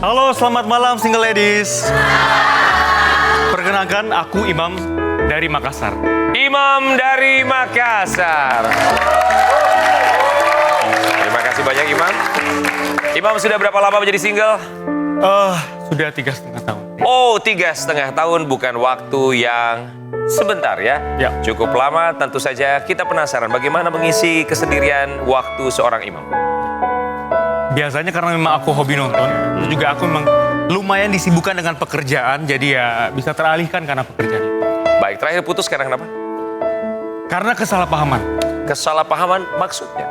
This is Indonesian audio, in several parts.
Halo, selamat malam single ladies. Perkenalkan, aku Imam dari Makassar. Imam dari Makassar. Terima kasih banyak Imam. Imam sudah berapa lama menjadi single? Sudah 3,5 tahun. Oh, 3,5 tahun bukan waktu yang sebentar ya. Ya. Cukup lama, tentu saja kita penasaran bagaimana mengisi kesendirian waktu seorang imam. Biasanya karena memang aku hobi nonton, terus juga aku memang lumayan disibukkan dengan pekerjaan, jadi ya bisa teralihkan karena pekerjaan itu. Baik, terakhir putus karena kenapa? Karena kesalahpahaman. Kesalahpahaman maksudnya?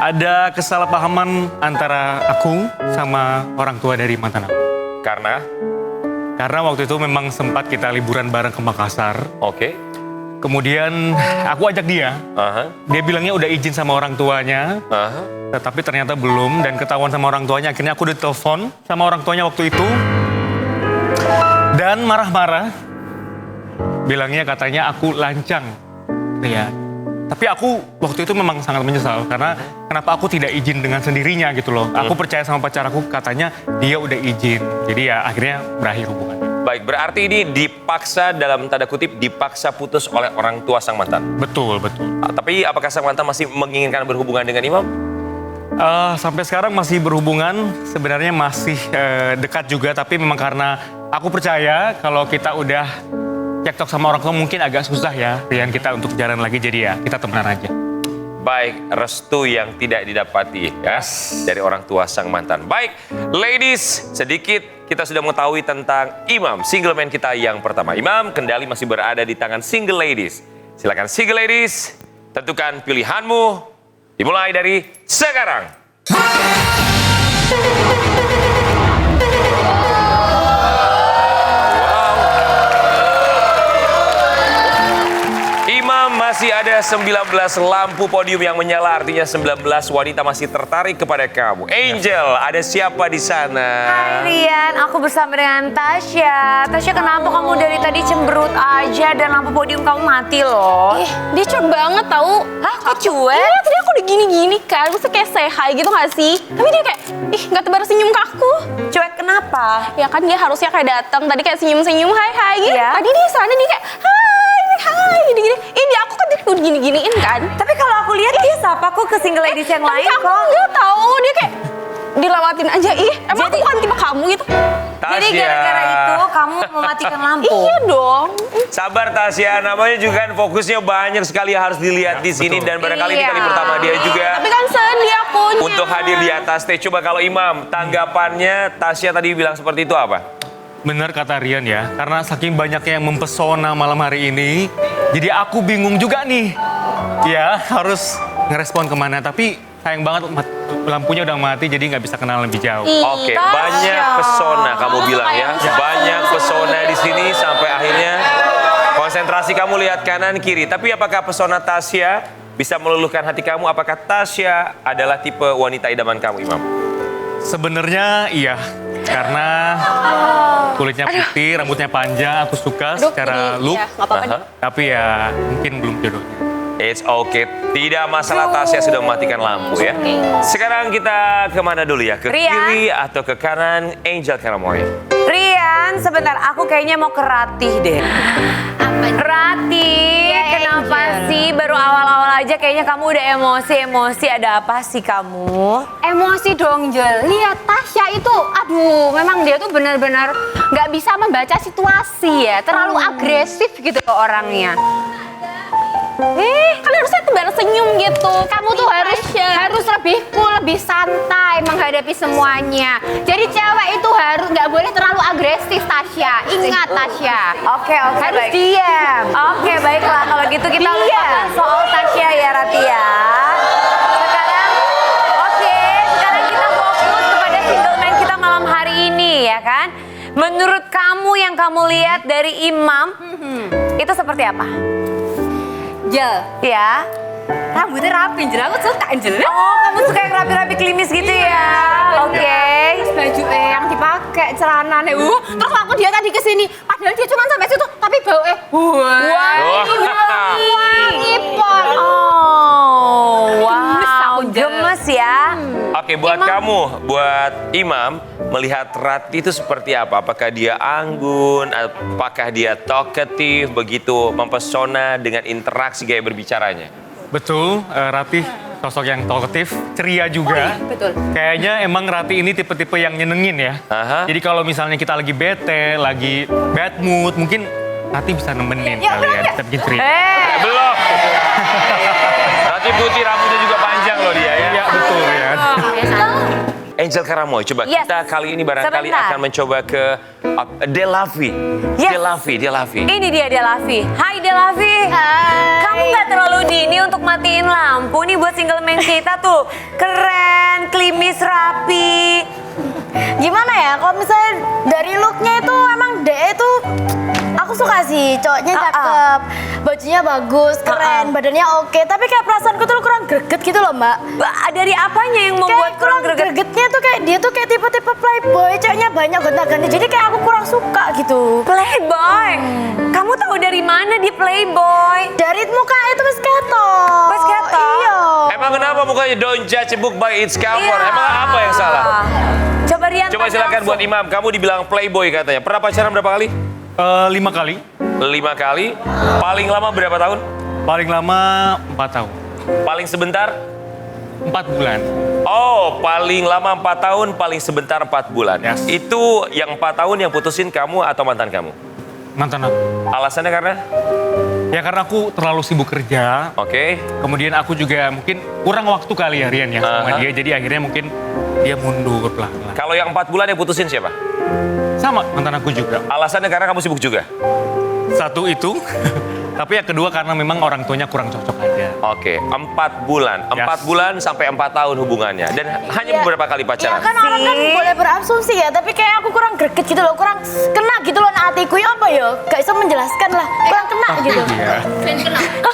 Ada kesalahpahaman antara aku sama orang tua dari mantan aku. Karena Waktu itu memang sempat kita liburan bareng ke Makassar. oke. Kemudian aku ajak dia. Aha, Dia bilangnya udah izin sama orang tuanya, aha. tetapi ternyata belum. Dan ketahuan sama orang tuanya, akhirnya aku ditelepon sama orang tuanya waktu itu. Dan marah-marah. Bilangnya katanya aku lancang. Ya. Tapi aku waktu itu memang sangat menyesal. Karena kenapa aku tidak izin dengan sendirinya gitu loh. Aku percaya sama pacar aku, katanya dia udah izin. Jadi ya akhirnya berakhir hubungannya. Baik, berarti ini dipaksa dalam tanda kutip dipaksa putus oleh orang tua sang mantan. Betul, betul. Tapi apakah sang mantan masih menginginkan berhubungan dengan Imam? Sampai sekarang masih berhubungan, sebenarnya masih dekat juga, tapi memang karena aku percaya kalau kita udah cekcok sama orang tua mungkin agak susah ya, Rian, kita untuk jalan lagi, jadi ya kita temenan aja. Baik, restu yang tidak didapati ya dari orang tua sang mantan. Baik, ladies, sedikit kita sudah mengetahui tentang Imam, single man kita yang pertama. Imam, kendali masih berada di tangan single ladies. Silakan single ladies, tentukan pilihanmu. Dimulai dari sekarang. Imam, masih ada 19 lampu podium yang menyala, artinya 19 wanita masih tertarik kepada kamu. Angel, ada siapa di sana? Hai Rian, aku bersama dengan Tasya. Tasya, kenapa kamu dari tadi cemberut aja dan lampu podium kamu mati loh? Dia cuek banget tahu. Hah, kok cuek? Iya, tadi aku udah gini-gini kan. Maksudnya kayak say hi gitu gak sih? Tapi dia kayak, gak tebar senyum ke aku. Cuek kenapa? Ya kan dia harusnya kayak datang. Tadi kayak senyum-senyum, hai gitu. Iya. Tadi dia sana dia kayak, hai gini-gini. Ini aku kan dia udah gini-giniin kan. Tapi kalau aku lihat dia sapa kok ke single ladies yang Tapi lain aku kok. nggak tahu. Dia kayak dilewatin aja. Emang aku bukan tipe kamu gitu? Jadi Tasya. gara-gara itu kamu mematikan lampu? Iya dong. Sabar Tasya, namanya juga kan fokusnya banyak sekali yang harus dilihat di sini. Dan barangkali ini Iya. kali pertama dia juga Tapi kan sedih akunya. untuk hadir di atas stage. Coba kalau Imam, tanggapannya Tasya tadi bilang seperti itu apa? Benar kata Rian ya, karena saking banyaknya yang mempesona malam hari ini, jadi aku bingung juga nih. Ya, harus ngerespon kemana, tapi sayang banget lampunya udah mati, jadi nggak bisa kenal lebih jauh. Oke, Tasya. banyak pesona kamu bilang ya. Banyak pesona di sini sampai akhirnya konsentrasi kamu lihat kanan kiri. Tapi apakah pesona Tasya bisa meluluhkan hati kamu? Apakah Tasya adalah tipe wanita idaman kamu, Imam? Sebenarnya iya, karena kulitnya putih, rambutnya panjang, aku suka Aduh, secara ini, look. ya, nggak apa-apa Aha. nih. Tapi ya mungkin belum jodohnya. It's okay, tidak masalah Tasya sudah mematikan lampu ya. Sekarang kita kemana dulu ya? Ke Rian. kiri atau ke kanan? Angel Karamoy. Rian, sebentar, aku kayaknya mau ke Ratih deh. Ratih, kenapa sih baru awal-awal aja kayaknya kamu udah emosi-emosi, ada apa sih kamu? Emosi dong, Jel. Lihat Tasya itu, aduh, memang dia tuh benar-benar nggak bisa membaca situasi ya. Terlalu agresif gitu loh orangnya. Kan harusnya tebar senyum gitu. Kamu tuh harus lebih cool, lebih santai menghadapi semuanya. Jadi cewek itu harus nggak boleh terlalu agresif, Tasya. Ingat, Tasya. Oke, Harus baik. diam. Oke, baiklah kalau gitu kita lupakan soal Tasya ya Rati ya. Sekarang kita fokus kepada single man kita malam hari ini ya kan. Menurut kamu yang kamu lihat dari Imam, itu seperti apa? Jel, Ya. rambutnya rapi, Jel. Aku suka, Jel. Oh, kamu suka yang rapi-rapi klimis gitu ya? Oke. Terus baju yang dipakai, celananya. Terus aku dia tadi kesini, padahal dia cuma sampai situ, tapi baunya wangi pon. Oh, wow. Gemes aku, Jel. Gemes ya. Oke, buat kamu, buat Imam, melihat Rati itu seperti apa? Apakah dia anggun? Apakah dia talkative, begitu mempesona dengan interaksi gaya berbicaranya? Betul, Ratih sosok yang talkative, ceria juga. betul. Kayaknya emang Ratih ini tipe-tipe yang nyenengin ya. Aha. Jadi kalau misalnya kita lagi bete, lagi bad mood, mungkin Ratih bisa nemenin Ya, kalian. ya. Bisa bikin ceria. Belum. Rati putih, rambutnya juga panjang loh dia ya. Iya, betul ya. Angel Karamoy, coba Yes. kita kali ini barangkali Sebentar. akan mencoba ke Delavi. Yes. Delavi. Ini dia Delavi. Hai Delavi. Hai. Kamu nggak terlalu dini untuk matiin lampu nih buat single man kita tuh. Keren, klimis, rapi. Gimana ya, kalau misalnya dari looknya itu emang DE itu aku suka sih, cowoknya cakep, bajunya bagus, keren, badannya oke, tapi kayak perasaanku tuh kurang greget gitu loh mbak. Dari apanya yang membuat Kayak kurang greget? gregetnya tuh kayak dia tuh kayak tipe-tipe playboy, cowoknya banyak gonta-ganti, jadi kayak aku kurang suka gitu. Playboy. Kamu tahu dari mana di Playboy? Dari muka itu wis ketok. Wis ketok? Iya. Emang kenapa mukanya don't judge a book by its cover? Iya. Emang apa yang salah? Coba Rian. Coba tanya silakan langsung. buat Imam, kamu dibilang playboy katanya. Pernah pacaran berapa kali? 5 kali, 5 kali. Paling lama berapa tahun? paling lama 4 tahun. Paling sebentar? 4 bulan. Oh, paling lama 4 tahun, paling sebentar 4 bulan. Yes. Itu yang 4 tahun yang putusin kamu atau mantan kamu? Mantan aku. Alasannya karena? Ya karena aku terlalu sibuk kerja. Oke. Kemudian aku juga mungkin kurang waktu kali ya Rian ya sama Aha. dia. Jadi akhirnya mungkin dia mundur pelan-pelan. Kalau yang 4 bulan yang putusin siapa? Sama mantan aku juga. Alasannya karena kamu sibuk juga? Satu itu, tapi yang kedua karena memang orang tuanya kurang cocok aja. Oke, 4 bulan. 4 Yes. bulan sampai 4 tahun hubungannya. Dan hanya Iya. beberapa kali Ya pacaran. kan orang kan boleh berasumsi ya, tapi kayak aku kurang greget gitu loh, kurang kena gitu loh nah hatiku ya apa ya, gak bisa menjelaskan lah, kurang kena gitu. Iya.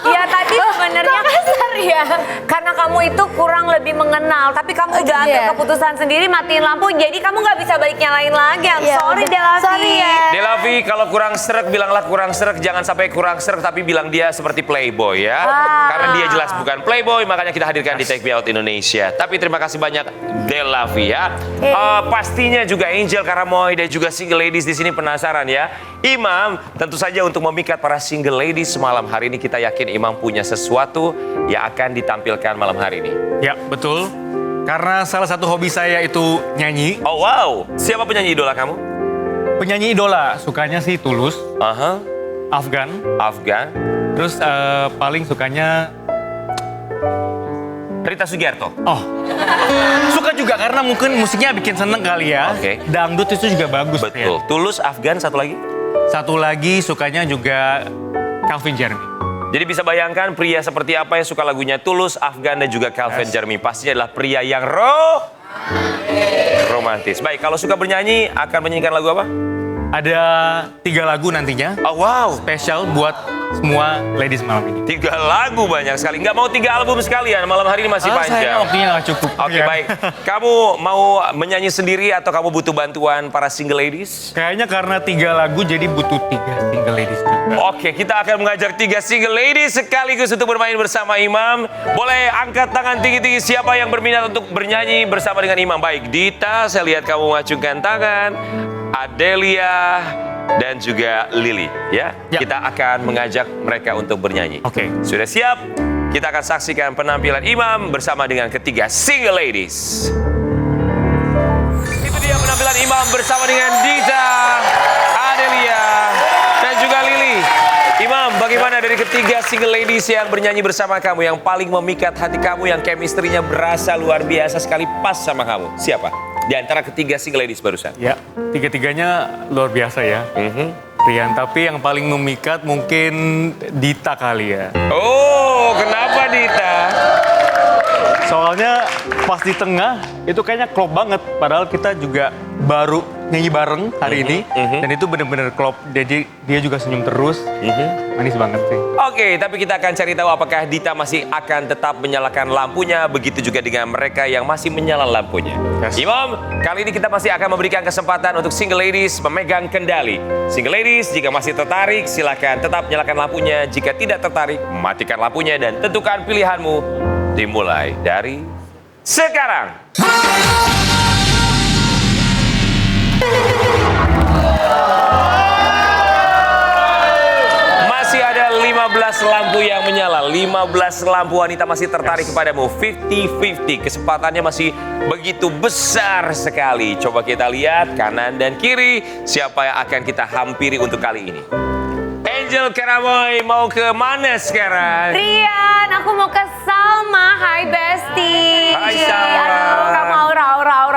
Iya tadi sebenarnya Kasar ya. karena kamu itu kurang lebih mengenal, tapi kamu udah ambil Iya. keputusan sendiri matiin lampu, jadi kamu nggak bisa balik nyalain lagi. I'm Iya, sorry udah. Delavi. Sorry ya. Delavi, kalau kurang srek, bilanglah kurang srek. Jangan sampai kurang srek, tapi bilang dia seperti playboy ya. Karena dia jelas bukan playboy, makanya kita hadirkan di Take Me Out Indonesia. Tapi terima kasih banyak Delavi ya. Pastinya juga Angel Karamoy dan juga single ladies di sini penasaran ya. Imam, tentu saja untuk memikat para single ladies malam hari ini, kita yakin Imam punya sesuatu yang akan ditampilkan malam hari ini. Ya, betul. Karena salah satu hobi saya itu nyanyi. Oh wow, siapa penyanyi idola kamu? Penyanyi idola, sukanya sih Tulus, Aha, Afgan. Afgan, Terus paling sukanya, Rita Sugiarto. oh, suka juga karena mungkin musiknya bikin seneng kali ya. Oke. Dangdut itu juga bagus. Betul. Rian. Tulus, Afgan, satu lagi. Satu lagi sukanya juga Calvin Jeremy. Jadi bisa bayangkan pria seperti apa yang suka lagunya Tulus, Afgan, dan juga Calvin Yes. Jeremy. Pastinya adalah pria yang romantis. Baik, kalau suka bernyanyi akan menyanyikan lagu apa? Ada 3 lagu nantinya. Oh wow, Spesial buat semua ladies malam ini. 3 lagu banyak sekali. Nggak mau 3 album sekalian, malam hari ini masih Sayang panjang. waktunya nggak cukup. Oke, Rian. baik. Kamu mau menyanyi sendiri atau kamu butuh bantuan para single ladies? Kayaknya karena 3 lagu jadi butuh 3 single ladies juga. Oke, kita akan mengajak 3 single ladies sekaligus untuk bermain bersama Imam. Boleh angkat tangan tinggi-tinggi siapa yang berminat untuk bernyanyi bersama dengan Imam. Baik, Dita, saya lihat kamu mengacungkan tangan. Adelia dan juga Lily, ya. Ya. Kita akan mengajak mereka untuk bernyanyi. Oke. Sudah siap? Kita akan saksikan penampilan Imam bersama dengan ketiga single ladies. Itu dia penampilan Imam bersama dengan Dita, Adelia, dan juga Lily. Imam, bagaimana dari ketiga single ladies yang bernyanyi bersama kamu, yang paling memikat hati kamu, yang chemistry-nya berasa luar biasa sekali pas sama kamu? Siapa? Di antara ketiga single ladies barusan. Ya, 3-tiganya luar biasa ya. Rian, tapi yang paling memikat mungkin Dita kali ya. Oh, kenapa Dita? Soalnya pas di tengah itu kayaknya klop banget. Padahal kita juga baru nyanyi bareng hari ini. Dan itu bener-bener klop. Jadi dia juga senyum terus. Manis banget sih. Oke, tapi kita akan cari tahu apakah Dita masih akan tetap menyalakan lampunya. Begitu juga dengan mereka yang masih menyala lampunya. Yes. Imam, kali ini kita masih akan memberikan kesempatan untuk single ladies memegang kendali. Single ladies, jika masih tertarik, silakan tetap nyalakan lampunya. Jika tidak tertarik, matikan lampunya dan tentukan pilihanmu. Dimulai dari sekarang. Masih ada 15 lampu yang menyala. 15 lampu wanita masih tertarik kepadamu. 50-50. Kesempatannya masih begitu besar sekali. Coba kita lihat kanan dan kiri. Siapa yang akan kita hampiri untuk kali ini? Angel Keramoy mau ke mana sekarang? Rian, aku mau ke Salma. Hai Besti. Hai, Salma. Aduh, kamu aura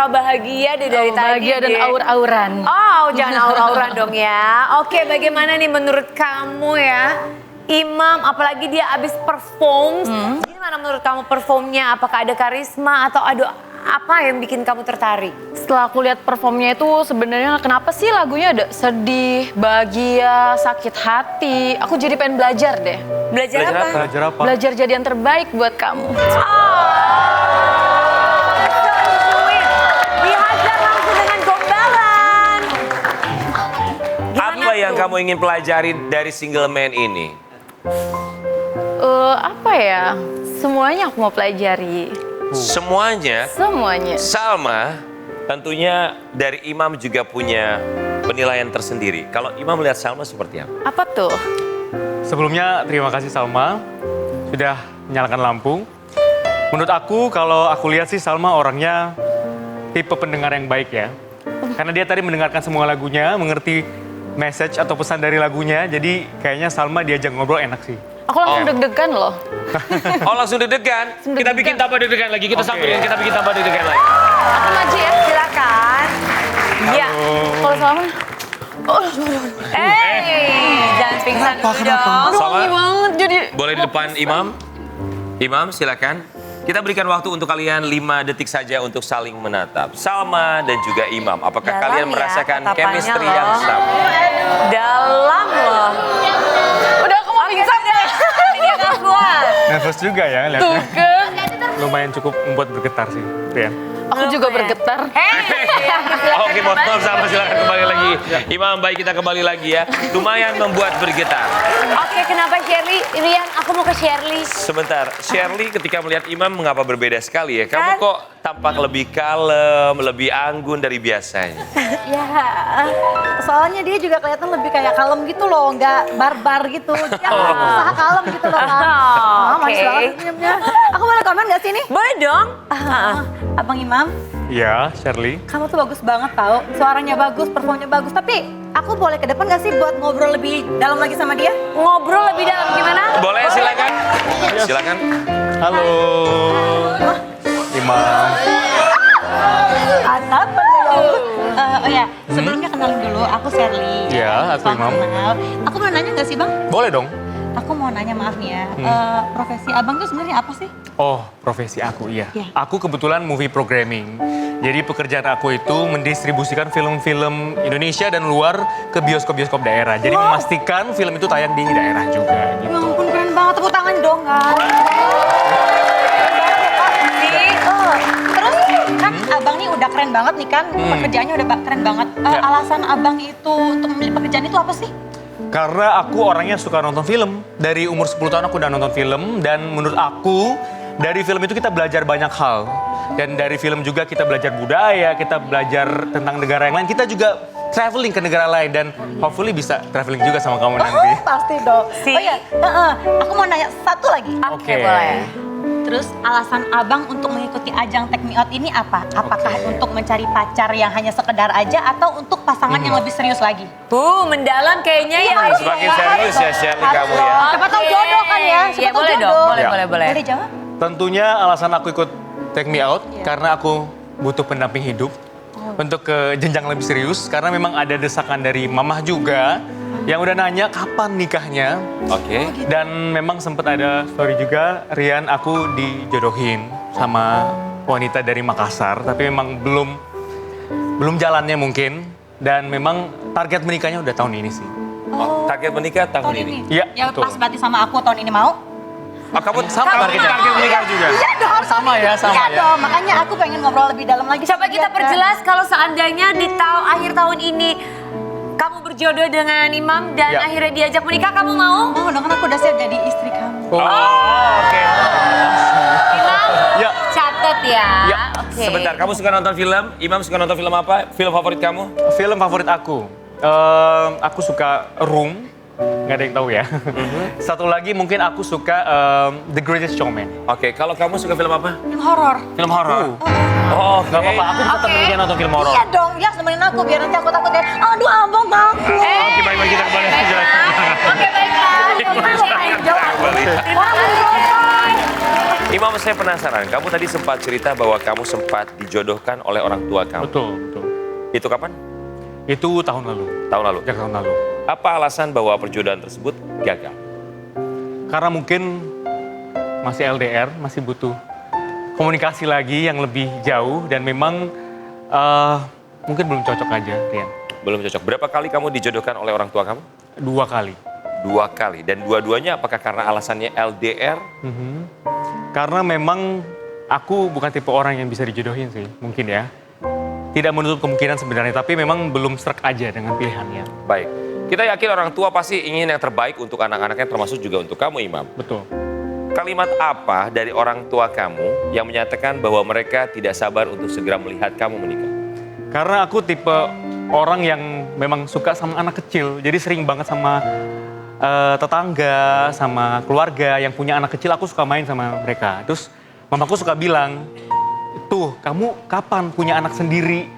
bahagia deh dari tadi. Bahagia dan deh. aur-auran. Oh, jangan aura-auran dong ya. Oke, bagaimana nih menurut kamu ya? Imam, apalagi dia abis perform. Gimana menurut kamu performnya? Apakah ada karisma atau ada apa yang bikin kamu tertarik? Setelah aku lihat performnya itu sebenarnya kenapa sih lagunya ada sedih, bahagia, sakit hati. Aku jadi pengen belajar deh. Belajar apa? Belajar apa? Belajar jadi yang terbaik buat kamu. Dihajar langsung dengan gombalan. Apa yang kamu ingin pelajari dari Single Man ini? Apa ya? Semuanya aku mau pelajari. Semuanya. Semuanya. Salma, tentunya dari Imam juga punya penilaian tersendiri. Kalau Imam melihat Salma seperti apa? Apa tuh? Sebelumnya terima kasih Salma sudah menyalakan lampu. Menurut aku kalau aku lihat sih Salma orangnya tipe pendengar yang baik ya. Karena dia tadi mendengarkan semua lagunya, mengerti message atau pesan dari lagunya. Jadi kayaknya Salma diajak ngobrol enak sih. Aku langsung deg-degan loh. Oh langsung deg-degan? Kita bikin tambah deg-degan lagi, kita samperin, kita bikin tambah deg-degan lagi. Aku maju ya, silakan. Ya. Kalau sama, Jangan pingsan dulu dong. Salma, banget jadi. boleh di depan Imam? Imam silakan. Kita berikan waktu untuk kalian 5 detik saja untuk saling menatap. Salma dan juga Imam, apakah Dalam kalian ya, merasakan tatapannya chemistry loh. yang sama? Dalam loh. Udah aku mau pingsan deh. Ini dia gak kuat. Nervous juga ya Tuh lihatnya. kan. Lumayan cukup membuat bergetar sih, Rian. Aku juga bergetar. Oke, mohon maaf Salma, silakan kembali lagi. Imam, baik kita kembali lagi ya. Lumayan membuat bergetar. Oke, kenapa Shirley? Rian, aku mau ke Shirley. Sebentar, Shirley ketika melihat Imam mengapa berbeda sekali ya? Kamu kok tampak lebih kalem, lebih anggun dari biasanya? Ya, soalnya dia juga kelihatan lebih kayak kalem gitu loh, nggak barbar gitu. Dia usaha kalem gitu loh kan. Manis Oke. banget senyumnya. Aku boleh komen nggak sih nih? Boleh dong. Abang Imam, Iya, Shirley. kamu tuh bagus banget tau. Suaranya bagus, performnya bagus. Tapi aku boleh ke depan nggak sih buat ngobrol lebih dalam lagi sama dia? Ngobrol lebih dalam gimana? Boleh, silakan. Silakan. Halo. Imam. Apa dulu? Oh ya, sebelumnya kenalin dulu, aku Shirley. Iya, aku Salam Imam. kenal. Aku mau nanya nggak sih bang? Boleh dong. Aku mau nanya maaf nih ya, profesi abang tuh sebenarnya apa sih? Oh, profesi aku iya. Iya. Aku kebetulan movie programming. Jadi pekerjaan aku itu mendistribusikan film-film Indonesia dan luar ke bioskop-bioskop daerah. Jadi memastikan film itu tayang di daerah juga Ya gitu. ampun keren banget, tepuk tangan dong kan. Terus kan abang nih udah keren banget nih kan, pekerjaannya udah keren banget. Ya. Alasan abang itu untuk memilih pekerjaan itu apa sih? Karena aku orangnya suka nonton film. Dari umur 10 tahun aku udah nonton film. Dan menurut aku, dari film itu kita belajar banyak hal. Dan dari film juga kita belajar budaya, kita belajar tentang negara yang lain. Kita juga traveling ke negara lain. Dan hopefully bisa traveling juga sama kamu nanti. Pasti dong. Si. Oh iya, aku mau nanya satu lagi. Oke, boleh. Terus alasan abang untuk mengikuti ajang Take Me Out ini apa? Apakah untuk mencari pacar yang hanya sekedar aja atau untuk pasangan yang lebih serius lagi? Mendalam kayaknya ya. Semakin serius ya Shirley kamu ya. Siapa tahu jodoh kan ya? Siapa Iya, tahu boleh jodoh. dong. Boleh, Ya. boleh. Boleh jawab? Tentunya alasan aku ikut Take Me Out karena aku butuh pendamping hidup untuk ke jenjang lebih serius karena memang ada desakan dari mamah juga yang udah nanya kapan nikahnya Oke. dan memang sempat ada story juga Rian aku dijodohin sama wanita dari Makassar tapi memang belum jalannya mungkin dan memang target menikahnya udah tahun ini sih. Oh, target menikah tahun ini. Iya, Ya betul. pas berarti sama aku tahun ini mau? Oh, kamu Sama targetnya. target menikah juga? Iya dong. Sama ya, sama Iya ya. dong, makanya aku pengen ngobrol lebih dalam lagi. Coba kita perjelas kalau seandainya di akhir tahun ini kamu berjodoh dengan Imam dan Ya. akhirnya diajak menikah, kamu mau? Mau dong, kan aku udah siap jadi istri kamu. Oh, oke. Imam, Ya. catat Takut ya. Ya, Oke. Sebentar, kamu suka nonton film? Imam suka nonton film apa? Film favorit kamu? Film favorit aku suka Room, nggak ada yang tahu ya. Satu lagi mungkin aku suka The Greatest Showman. Oke, kalau kamu suka film apa? Film horor. Film horor. Oh, Nggak apa-apa, aku bisa temenin nonton film horor. Iya dong, ya nemenin aku biar nanti aku takut ya. Aduh abang takut. Oke, baik-baik kita kembali ke jalan. Oke, baiklah. Imam, saya penasaran. Kamu tadi sempat cerita bahwa kamu sempat dijodohkan oleh orang tua kamu. Betul, betul. Itu kapan? Itu tahun lalu, Tahun lalu. sejak tahun lalu. Apa alasan bahwa perjodohan tersebut gagal? Karena mungkin masih LDR, masih butuh komunikasi lagi yang lebih jauh dan memang mungkin belum cocok aja, Rian. Belum cocok. Berapa kali kamu dijodohkan oleh orang tua kamu? 2 kali. 2 kali. Dan dua-duanya apakah karena alasannya LDR? Karena memang aku bukan tipe orang yang bisa dijodohin sih, mungkin ya. Tidak menutup kemungkinan sebenarnya, tapi memang belum srek aja dengan pilihannya. Baik. Kita yakin orang tua pasti ingin yang terbaik untuk anak-anaknya, termasuk juga untuk kamu, Imam. Betul. Kalimat apa dari orang tua kamu yang menyatakan bahwa mereka tidak sabar untuk segera melihat kamu menikah? Karena aku tipe orang yang memang suka sama anak kecil, jadi sering banget sama tetangga, sama keluarga yang punya anak kecil, aku suka main sama mereka. Terus mamaku suka bilang, tuh kamu kapan punya anak sendiri?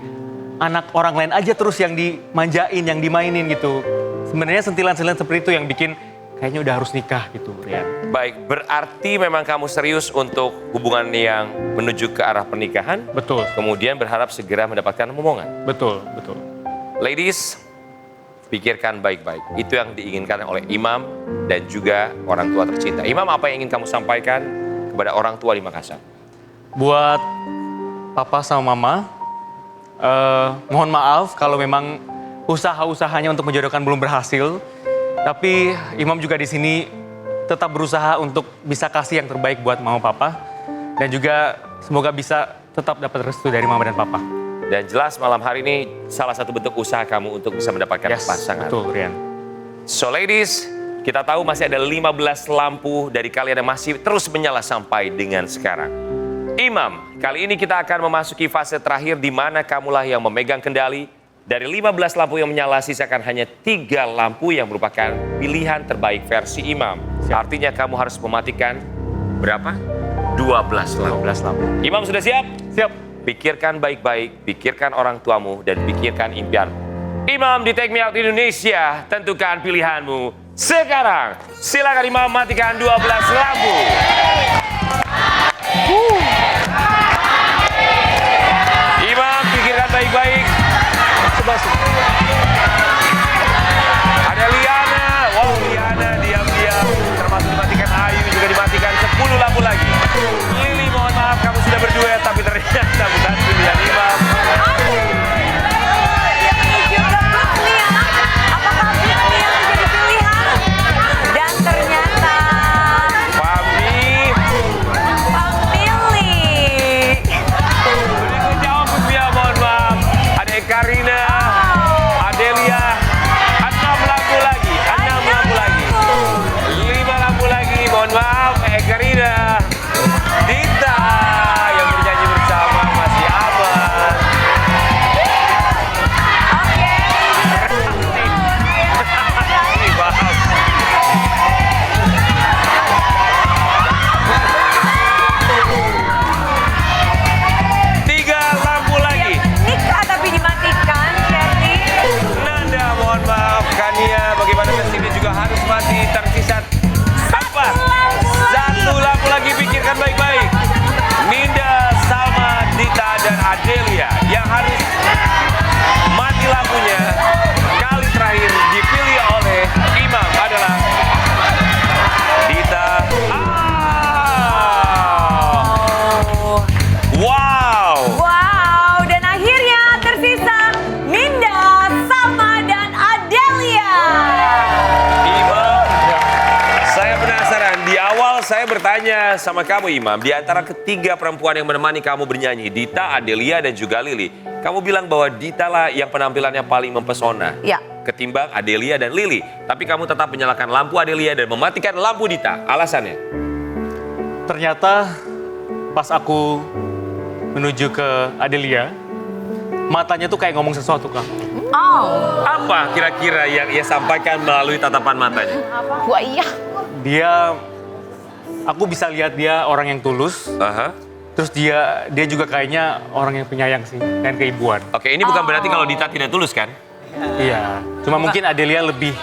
Anak orang lain aja terus yang dimanjain, yang dimainin gitu. Sebenarnya sentilan-sentilan seperti itu yang bikin kayaknya udah harus nikah gitu, Rian. Baik, berarti memang kamu serius untuk hubungan yang menuju ke arah pernikahan, Betul, kemudian berharap segera mendapatkan momongan. betul, betul. Ladies, pikirkan baik-baik. Itu yang diinginkan oleh Imam dan juga orang tua tercinta. Imam, apa yang ingin kamu sampaikan kepada orang tua di Makassar? Buat papa sama mama, mohon maaf kalau memang usaha-usahanya untuk menjodohkan belum berhasil. Tapi Imam juga di sini tetap berusaha untuk bisa kasih yang terbaik buat mama papa. Dan juga semoga bisa tetap dapat restu dari mama dan papa. Dan jelas malam hari ini salah satu bentuk usaha kamu untuk bisa mendapatkan pasangan. Betul, Rian. So ladies, kita tahu masih ada 15 lampu dari kalian yang masih terus menyala sampai dengan sekarang. Imam, kali ini kita akan memasuki fase terakhir di mana kamulah yang memegang kendali. Dari 15 lampu yang menyala, sisakan hanya 3 lampu yang merupakan pilihan terbaik versi Imam. Artinya kamu harus mematikan berapa? 12 lampu. 12 lampu. Imam sudah siap? Siap. Pikirkan baik-baik, pikirkan orang tuamu, dan pikirkan impianmu. Imam di Take Me Out Indonesia, tentukan pilihanmu sekarang. Silakan Imam matikan 12 lampu. Imam, pikirkan baik-baik. Ada Liana, wow Liana diam-diam, termasuk dimatikan Ayu, juga dimatikan 10 lampu lagi. Lili, mohon maaf kamu sudah berduet, tapi ternyata bukan pilihan Imam. Dan ternyata Fahmi, berikut jawab Fahmi, mohon maaf. Ada Karina, Adelia, 6 lampu lagi, 6 lampu lagi. 5 lampu lagi, mohon maaf, Karina. Dita yang bernyanyi bersama masih aman. Ini maaf. Tiga lampu lagi. nikah tapi dimatikan, Sherly. Nanda, mohon maaf. Kania, bagaimana kesini juga harus mati. Tersisa 4. 1 lampu lagi, pikirkan baik-baik. Ninda, Salma, Dita, dan Adelia yang harus mati lampunya. Kali terakhir dipilih oleh Imam adalah Dita. Wow. Wow, dan akhirnya tersisa Ninda, Salma, dan Adelia. Imam, saya penasaran. Di awal saya bertanya sama kamu, Imam, di antara ketiga perempuan yang menemani kamu bernyanyi, Dita, Adelia, dan juga Lili, kamu bilang bahwa Dita lah yang penampilannya paling mempesona. Ya. Ketimbang Adelia dan Lili. Tapi kamu tetap menyalakan lampu Adelia dan mematikan lampu Dita. Alasannya? Ternyata pas aku menuju ke Adelia. Matanya tuh kayak ngomong sesuatu, Kak. Oh. Apa kira-kira yang ia sampaikan melalui tatapan matanya? Wah iya. Aku bisa lihat dia orang yang tulus. Aha. Terus dia juga kayaknya orang yang penyayang sih, kan keibuan. Oke, ini bukan berarti kalau Dita tidak tulus kan? Iya, cuma mungkin Adelia lebih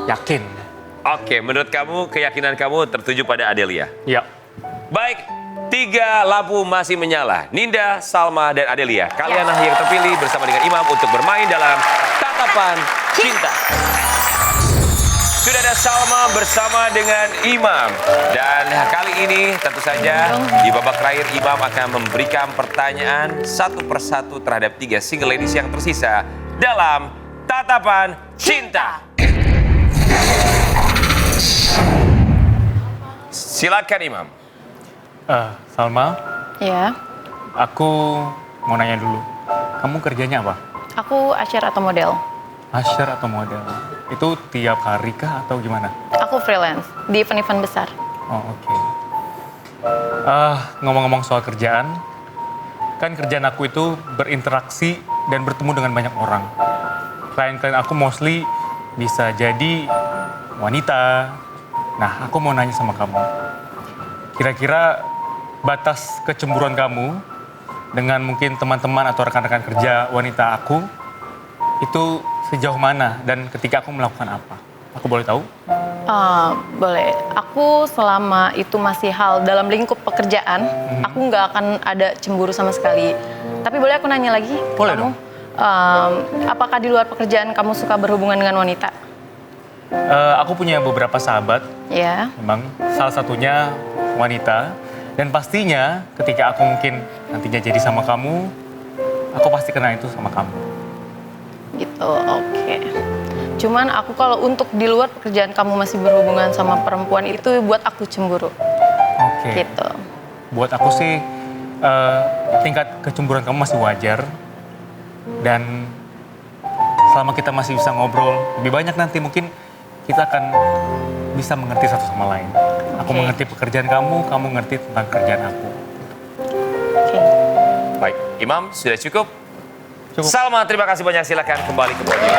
yakin. Oke, menurut kamu keyakinan kamu tertuju pada Adelia? Iya. Baik, 3 lampu masih menyala. Ninda, Salma, dan Adelia. Kalian yang terpilih bersama dengan Imam untuk bermain dalam Tatapan Cinta. Sudah ada Salma bersama dengan Imam. Dan kali ini tentu saja di babak terakhir Imam akan memberikan pertanyaan satu persatu terhadap 3 single ladies yang tersisa dalam Tatapan Cinta. Silakan Imam. Salma, Ya. aku mau nanya dulu. Kamu kerjanya apa? Aku usher atau model. Usher atau model? Itu tiap hari kah atau gimana? Aku freelance di event-event besar. Oh, oke. Ngomong-ngomong soal kerjaan, kan kerjaan aku itu berinteraksi dan bertemu dengan banyak orang. Klien-klien aku mostly bisa jadi wanita. Nah, aku mau nanya sama kamu. Kira-kira batas kecemburuan kamu dengan mungkin teman-teman atau rekan-rekan kerja wanita aku itu sejauh mana dan ketika aku melakukan apa? Aku boleh tahu? Boleh. Aku selama itu masih hal dalam lingkup pekerjaan, aku nggak akan ada cemburu sama sekali. Tapi boleh aku nanya lagi ke Boleh kamu? dong. Apakah di luar pekerjaan kamu suka berhubungan dengan wanita? Aku punya beberapa sahabat, Ya. memang salah satunya wanita. Dan pastinya ketika aku mungkin nantinya jadi sama kamu, aku pasti kenal itu sama kamu. Gitu, oke. Cuman aku kalau untuk di luar pekerjaan kamu masih berhubungan sama perempuan itu buat aku cemburu. Oke. Gitu. Buat aku sih tingkat kecemburuan kamu masih wajar. Dan selama kita masih bisa ngobrol lebih banyak nanti mungkin kita akan bisa mengerti satu sama lain. Aku Oke. mengerti pekerjaan kamu ngerti tentang kerjaan aku. Oke. Baik, Imam sudah cukup? Cukup. Salma, terima kasih banyak. Silakan kembali ke podium.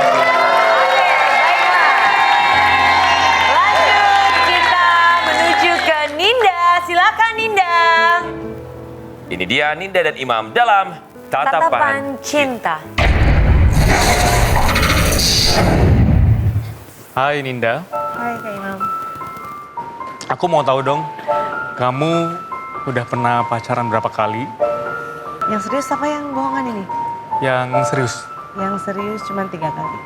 Lanjut kita menuju ke Ninda. Silakan Ninda. Ini dia Ninda dan Imam dalam Tatapan Cinta. Hai Ninda, Hai Kak Imam. aku mau tahu dong, kamu udah pernah pacaran berapa kali? Yang serius apa yang bohongan ini? Yang serius? Yang serius cuma 3 kali.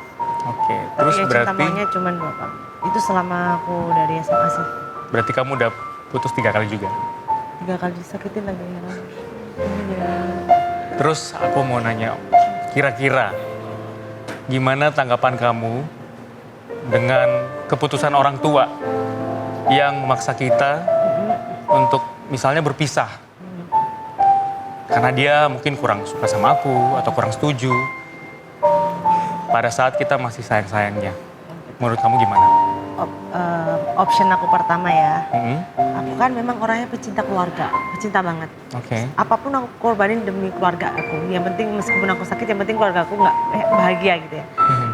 Oke, Tapi terus yang cinta berarti maunya cuma 2 kali. Itu selama aku dari SMA sih. berarti kamu udah putus 3 kali juga? 3 kali disakitin lagi ya kan. Iya. Terus aku mau nanya, kira-kira gimana tanggapan kamu dengan keputusan orang tua yang memaksa kita untuk misalnya berpisah? Karena dia mungkin kurang suka sama aku atau kurang setuju pada saat kita masih sayang-sayangnya. Menurut kamu gimana? Option aku pertama ya. Mm-mm. Aku kan memang orangnya pecinta keluarga. Pecinta banget. Oke. Apapun aku korbanin demi keluarga aku. Yang penting meskipun aku sakit, yang penting keluarga aku nggak bahagia gitu ya.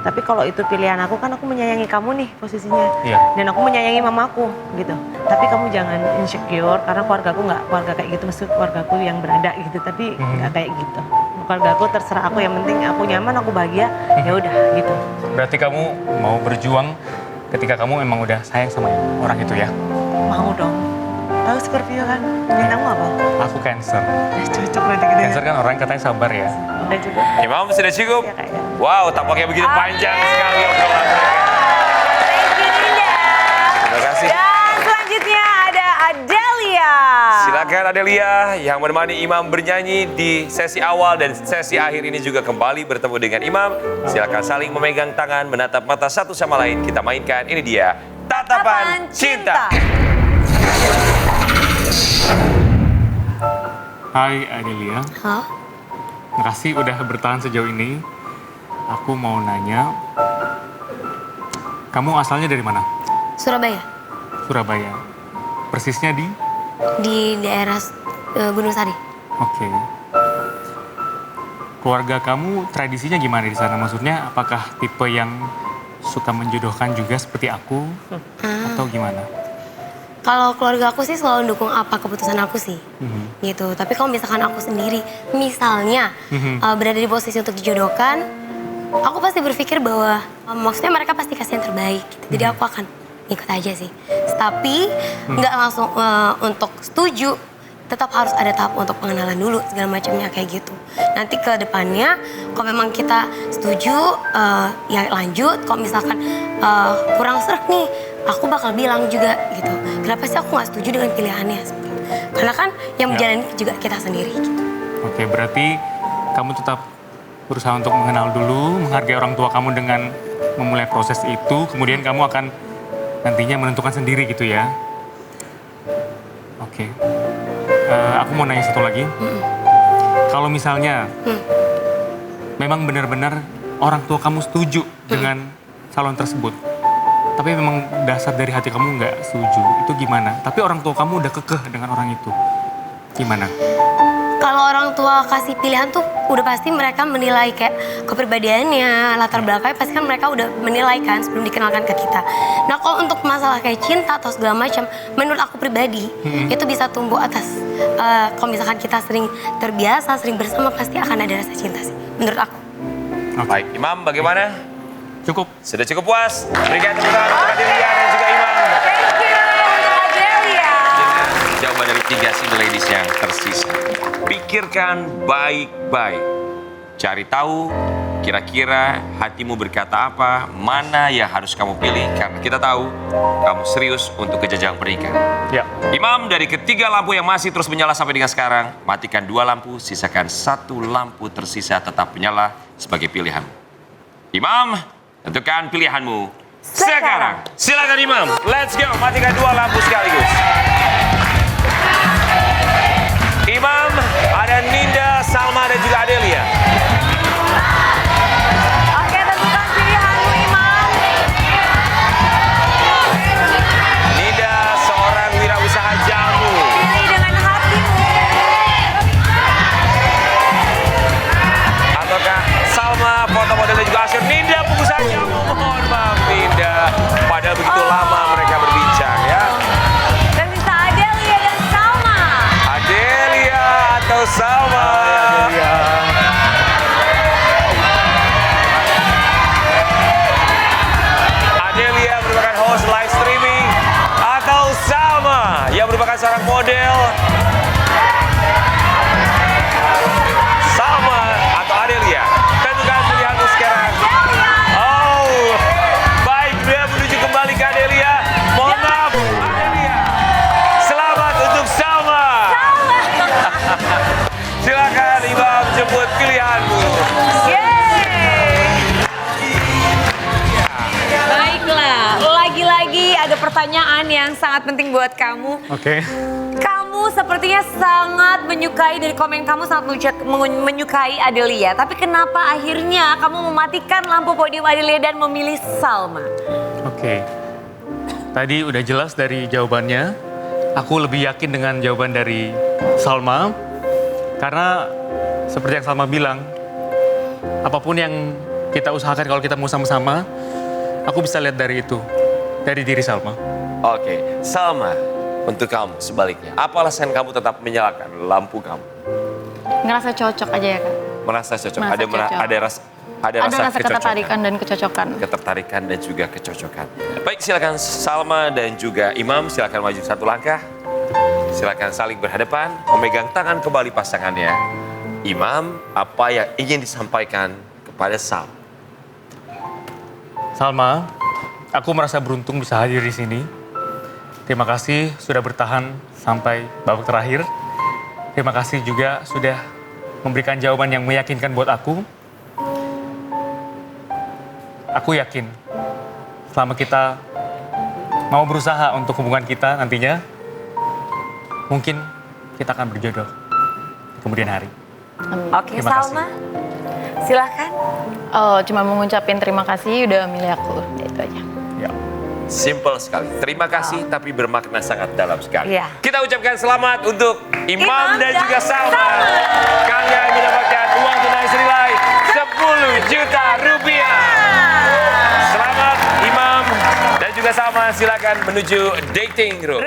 Tapi kalau itu pilihan aku kan aku menyayangi kamu nih posisinya. Iya. Dan aku menyayangi mamaku gitu. Tapi kamu jangan insecure karena keluarga aku nggak keluarga kayak gitu. Maksud keluarga aku yang berada gitu. Tapi nggak kayak gitu. Keluarga aku terserah aku, yang penting aku nyaman, aku bahagia. Ya udah gitu. Berarti kamu mau berjuang ketika kamu memang udah sayang sama orang itu ya? Mau dong. Tahu Scorpio kan? Bintangmu apa? Aku Cancer. Cocok nanti kita ya. Cancer kan orang katanya sabar ya. Udah cukup. Imam sudah cukup? Ya kak ya. Wow, tampaknya begitu panjang sekali obrolan mereka. Thank you Ninda. Terima kasih. Dan selanjutnya ada Adelia. Silakan Adelia yang menemani Imam bernyanyi di sesi awal dan sesi akhir ini juga kembali bertemu dengan Imam. Silakan saling memegang tangan, menatap mata satu sama lain. Kita mainkan, ini dia Tatapan Cinta. Hai Adelia. Hah? Makasih udah bertahan sejauh ini. Aku mau nanya, kamu asalnya dari mana? Surabaya. Surabaya. Persisnya di? Di daerah Gunung Sari. Oke. keluarga kamu tradisinya gimana di sana? Maksudnya apakah tipe yang suka menjodohkan juga seperti aku atau gimana? Kalau keluarga aku sih selalu dukung apa keputusan aku sih, gitu. Tapi kalau misalkan aku sendiri, misalnya berada di posisi untuk dijodohkan, aku pasti berpikir bahwa maksudnya mereka pasti kasih yang terbaik. Gitu. Jadi aku akan ikut aja sih. Tapi nggak langsung untuk setuju, tetap harus ada tahap untuk pengenalan dulu segala macamnya kayak gitu. Nanti ke depannya, kalau memang kita setuju, ya lanjut. Kalau misalkan kurang srek nih, aku bakal bilang juga gitu. Kenapa sih aku nggak setuju dengan pilihannya? Seperti itu. Karena kan yang menjalani juga kita sendiri. Gitu. Oke, berarti kamu tetap berusaha untuk mengenal dulu, menghargai orang tua kamu dengan memulai proses itu, kemudian kamu akan nantinya menentukan sendiri gitu ya. Oke. Aku mau nanya satu lagi. Kalau misalnya memang benar-benar orang tua kamu setuju dengan calon tersebut, tapi memang dasar dari hati kamu nggak setuju, itu gimana? Tapi orang tua kamu udah kekeh dengan orang itu, gimana? Kalau orang tua kasih pilihan tuh udah pasti mereka menilai kayak kepribadiannya, latar belakangnya pasti kan mereka udah menilai kan sebelum dikenalkan ke kita. Nah kalau untuk masalah kayak cinta atau segala macam, menurut aku pribadi itu bisa tumbuh atas kalau misalkan kita sering terbiasa, sering bersama pasti akan ada rasa cinta sih, menurut aku. Baik, Imam bagaimana? Cukup. Sudah cukup puas? Berikan tepuk tangan untuk Adelia dan juga Imam. Thank you, Adelia. Jawaban dari 3 single ladies yang tersisa. Pikirkan baik-baik. Cari tahu kira-kira hatimu berkata apa, mana yang harus kamu pilih. Karena kita tahu kamu serius untuk ke jenjang pernikahan. Ya. Imam, dari ketiga lampu yang masih terus menyala sampai dengan sekarang, matikan 2 lampu, sisakan 1 lampu tersisa tetap menyala sebagai pilihan. Imam, tentukan pilihanmu sekarang. Silakan Imam, let's go. Matikan 2 lampu sekaligus. Imam, ada Ninda, Salma, dan juga Adelia. Oke, tentukan pilihanmu, Imam. Ninda, seorang wirausaha jamu. Pilih dengan hatimu. Ataukah Salma, foto model dan juga asyik. Ninda, pengusaha jamu. Mohon maaf, Ninda. Padahal begitu lama mereka berbincang ya. Dan bisa Adelia dan Salma. Adelia atau Salma? Adelia merupakan host live streaming atau Salma yang merupakan seorang model? Salma atau Adelia? Tentukan pilihanmu sekarang. Oh, baik, dia menuju kembali ke Adelia. Mohon maaf, Adelia. Selamat untuk Salma. Silakan Imam jemput pilihanmu. Baiklah, lagi-lagi ada pertanyaan yang sangat penting buat kamu. Oke. Kamu sepertinya sangat menyukai, dari komen kamu sangat menyukai Adelia. Tapi kenapa akhirnya kamu mematikan lampu podium Adelia dan memilih Salma? Oke. Tadi udah jelas dari jawabannya. Aku lebih yakin dengan jawaban dari Salma. Karena seperti yang Salma bilang, apapun yang kita usahakan kalau kita mau sama-sama, aku bisa lihat dari itu, dari diri Salma. Oke, Salma, untuk kamu sebaliknya. Apa alasan kamu tetap menyalakan lampu kamu? Ngerasa cocok aja ya Kak. Merasa cocok. Merasa Ada cocok. ada rasa Ada rasa kecocokan. ketertarikan dan kecocokan. Ketertarikan dan juga kecocokan. Baik, silakan Salma dan juga Imam, silakan maju 1 langkah. Silakan saling berhadapan, memegang tangan kembali pasangannya. Imam, apa yang ingin disampaikan kepada Sal? Salma, aku merasa beruntung bisa hadir di sini. Terima kasih sudah bertahan sampai babak terakhir. Terima kasih juga sudah memberikan jawaban yang meyakinkan buat aku. Aku yakin selama kita mau berusaha untuk hubungan kita nantinya, mungkin kita akan berjodoh di kemudian hari. Oke, Terima kasih. Salma. Silakan. Oh, cuma mau ngucapin terima kasih udah milih aku. Ya, itu aja. Ya. Simple sekali. Terima kasih, tapi bermakna sangat dalam sekali. Iya. Kita ucapkan selamat untuk Imam Imam dan dan juga Salma. Salma. Kalian mendapatkan uang tunai senilai semua silakan menuju dating room.